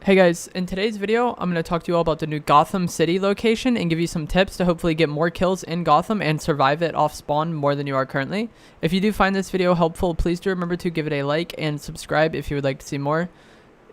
Hey guys, in today's video, I'm going to talk to you all about the new Gotham City location and give you some tips to hopefully get more kills in Gotham and survive it off spawn more than you are currently. If you do find this video helpful, please do remember to give it a like and subscribe if you would like to see more.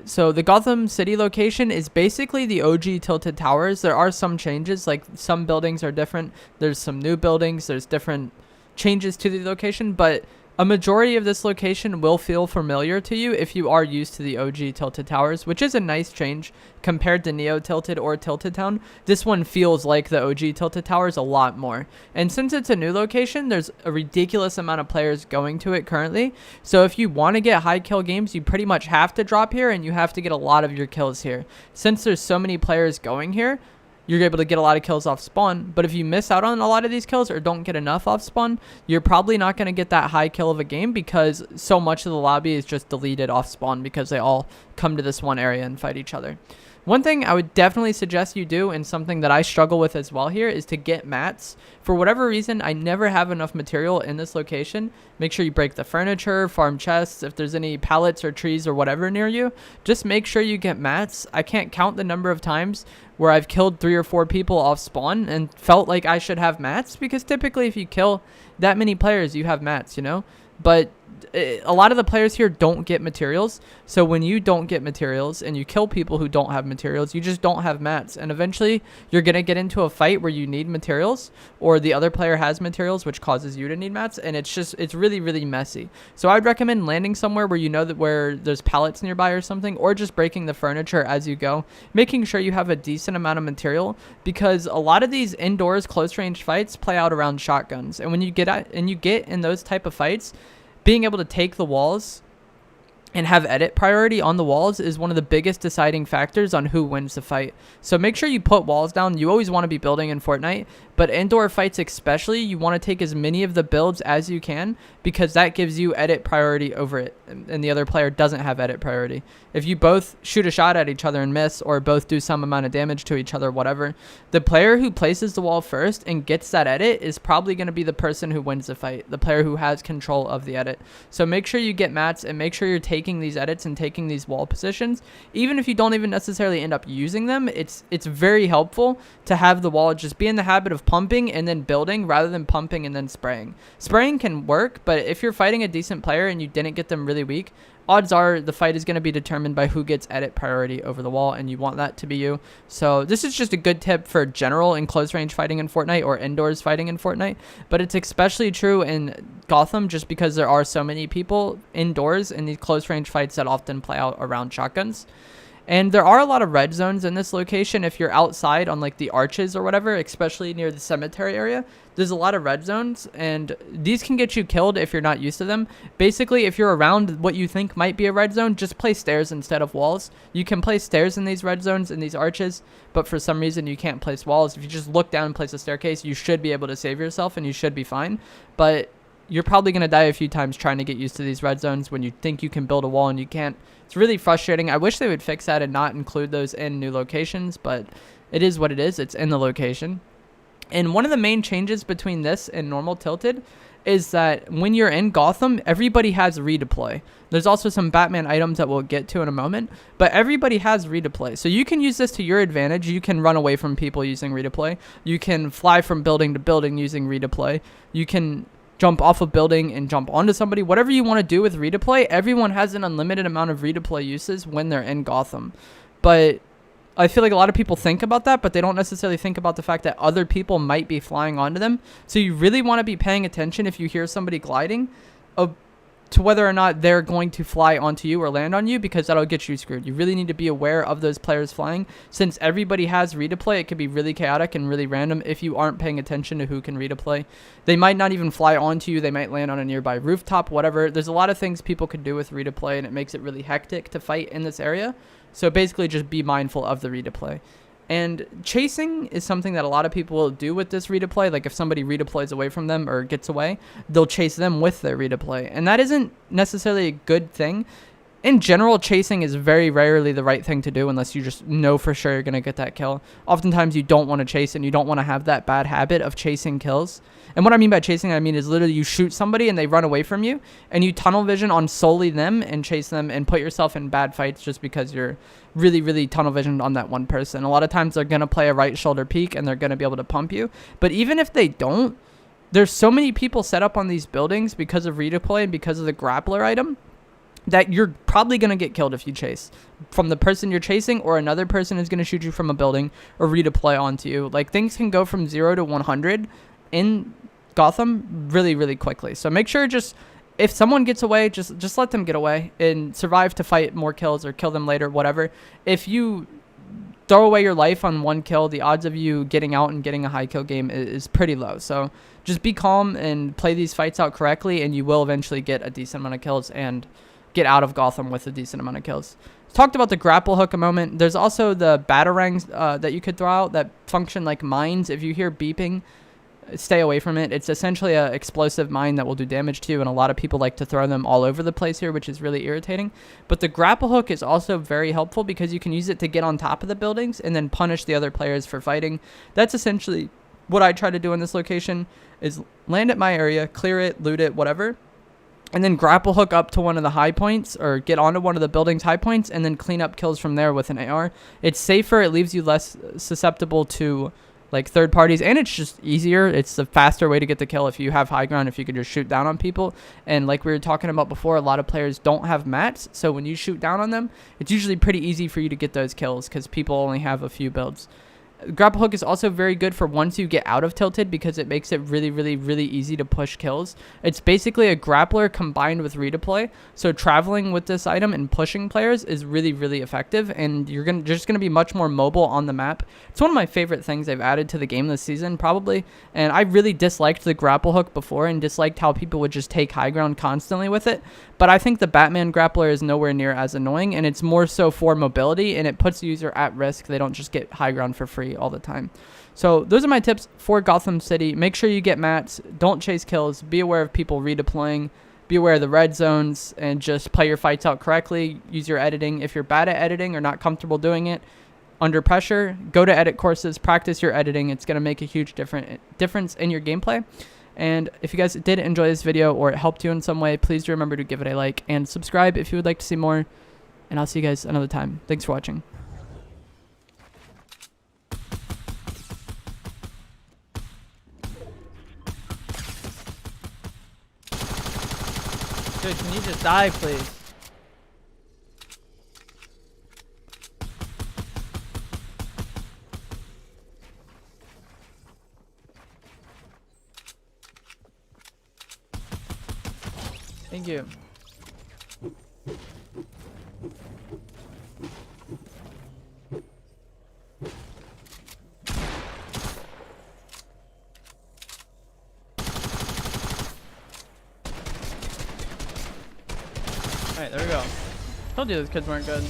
So the Gotham City location is basically the OG Tilted Towers. There are some changes, like some buildings are different. There's some new buildings, there's different changes to the location, but a majority of this location will feel familiar to you if you are used to the OG Tilted Towers, which is a nice change compared to Neo Tilted or Tilted Town. This one feels like the OG Tilted Towers a lot more. And since it's a new location, there's a ridiculous amount of players going to it currently. So if you want to get high kill games, you pretty much have to drop here and you have to get a lot of your kills here. Since there's so many players going here, you're able to get a lot of kills off spawn, but if you miss out on a lot of these kills or don't get enough off spawn, you're probably not going to get that high kill of a game because so much of the lobby is just deleted off spawn because they all come to this one area and fight each other. One thing I would definitely suggest you do, and something that I struggle with as well here, is to get mats. For whatever reason, I never have enough material in this location. Make sure you break the furniture, farm chests, if there's any pallets or trees or whatever near you, just make sure you get mats. I can't count the number of times where I've killed 3 or 4 people off spawn and felt like I should have mats, because typically if you kill that many players, you have mats, you know? But a lot of the players here don't get materials. So when you don't get materials and you kill people who don't have materials, you just don't have mats. And eventually you're going to get into a fight where you need materials, or the other player has materials, which causes you to need mats. And it's really, really messy. So I'd recommend landing somewhere where you know that where there's pallets nearby or something, or just breaking the furniture as you go, making sure you have a decent amount of material, because a lot of these indoors close range fights play out around shotguns. And when you get in those type of fights, being able to take the walls and have edit priority on the walls is one of the biggest deciding factors on who wins the fight. So make sure you put walls down. You always want to be building in Fortnite, but indoor fights especially, you want to take as many of the builds as you can, because that gives you edit priority over it, and the other player doesn't have edit priority. If you both shoot a shot at each other and miss, or both do some amount of damage to each other, whatever, the player who places the wall first and gets that edit is probably going to be the person who wins the fight, the player who has control of the edit. So make sure you get mats and make sure you're taking these edits and taking these wall positions. Even if you don't even necessarily end up using them, it's very helpful to have the wall just be in the habit of pumping and then building, rather than pumping and then spraying. Spraying can work, but if you're fighting a decent player and you didn't get them really weak, odds are the fight is going to be determined by who gets edit priority over the wall, and you want that to be you. So this is just a good tip for general in close range fighting in Fortnite, or indoors fighting in Fortnite, but it's especially true in Gotham just because there are so many people indoors in these close range fights that often play out around shotguns. And there are a lot of red zones in this location. If you're outside on like the arches or whatever, especially near the cemetery area, there's a lot of red zones, and these can get you killed if you're not used to them. Basically, if you're around what you think might be a red zone, just place stairs instead of walls. You can place stairs in these red zones, in these arches, but for some reason you can't place walls. If you just look down and place a staircase, you should be able to save yourself and you should be fine. But you're probably going to die a few times trying to get used to these red zones when you think you can build a wall and you can't. It's really frustrating. I wish they would fix that and not include those in new locations, but it is what it is. It's in the location. And one of the main changes between this and normal Tilted is that when you're in Gotham, everybody has redeploy. There's also some Batman items that we'll get to in a moment, but everybody has redeploy. So you can use this to your advantage. You can run away from people using redeploy. You can fly from building to building using redeploy. You can jump off a building and jump onto somebody. Whatever you want to do with redeploy, everyone has an unlimited amount of redeploy uses when they're in Gotham. But I feel like a lot of people think about that, but they don't necessarily think about the fact that other people might be flying onto them. So you really want to be paying attention if you hear somebody gliding to whether or not they're going to fly onto you or land on you, because that'll get you screwed. You really need to be aware of those players flying. Since everybody has redeploy, it could be really chaotic and really random if you aren't paying attention to who can redeploy. They might not even fly onto you. They might land on a nearby rooftop, whatever. There's a lot of things people could do with redeploy, and it makes it really hectic to fight in this area. So basically just be mindful of the redeploy. And chasing is something that a lot of people will do with this redeploy. Like if somebody redeploys away from them or gets away, they'll chase them with their redeploy. And that isn't necessarily a good thing in general, chasing is very rarely the right thing to do unless you just know for sure you're going to get that kill. Oftentimes you don't want to chase, and you don't want to have that bad habit of chasing kills. And what I mean by chasing, I mean is literally you shoot somebody and they run away from you, and you tunnel vision on solely them and chase them and put yourself in bad fights just because you're really, really tunnel visioned on that one person. A lot of times they're going to play a right shoulder peek and they're going to be able to pump you. But even if they don't, there's so many people set up on these buildings because of redeploy and because of the grappler item that you're probably going to get killed if you chase from the person you're chasing, or another person is going to shoot you from a building or redeploy onto you. Like, things can go from 0 to 100 in Gotham really, really quickly. So make sure, just if someone gets away, just let them get away and survive to fight more kills or kill them later, whatever. If you throw away your life on one kill, the odds of you getting out and getting a high kill game is pretty low. So just be calm and play these fights out correctly, and you will eventually get a decent amount of kills and get out of Gotham with a decent amount of kills. Talked about the grapple hook a moment. There's also the batarangs that you could throw out that function like mines. If you hear beeping, stay away from it. It's essentially an explosive mine that will do damage to you, and a lot of people like to throw them all over the place here, which is really irritating. But the grapple hook is also very helpful because you can use it to get on top of the buildings and then punish the other players for fighting. That's essentially what I try to do in this location, is land at my area, clear it, loot it, whatever, and then grapple hook up to one of the high points, or get onto one of the building's high points, and then clean up kills from there with an AR. It's safer. It leaves you less susceptible to like third parties, and it's just easier. It's the faster way to get the kill if you have high ground, if you can just shoot down on people. And like we were talking about before, a lot of players don't have mats, so when you shoot down on them, it's usually pretty easy for you to get those kills because people only have a few builds. Grapple hook is also very good for once you get out of tilted, because it makes it really, really, really easy to push kills. It's basically a grappler combined with redeploy. So traveling with this item and pushing players is really, really effective, and you're just gonna be much more mobile on the map. It's one of my favorite things they've added to the game this season, probably. And I really disliked the grapple hook before, and disliked how people would just take high ground constantly with it. But I think the Batman grappler is nowhere near as annoying, and it's more so for mobility, and it puts the user at risk. They don't just get high ground for free all the time. So those are my tips for Gotham City. Make sure you get mats. Don't chase kills. Be aware of people redeploying. Be aware of the red zones, and just play your fights out correctly. Use your editing. If you're bad at editing or not comfortable doing it under pressure, go to edit courses. Practice your editing. It's going to make a huge difference in your gameplay. And if you guys did enjoy this video, or it helped you in some way, please do remember to give it a like and subscribe if you would like to see more. And I'll see you guys another time. Thanks for watching. Dude, can you just die, please? Thank you. Alright, there we go. Told you those kids weren't good.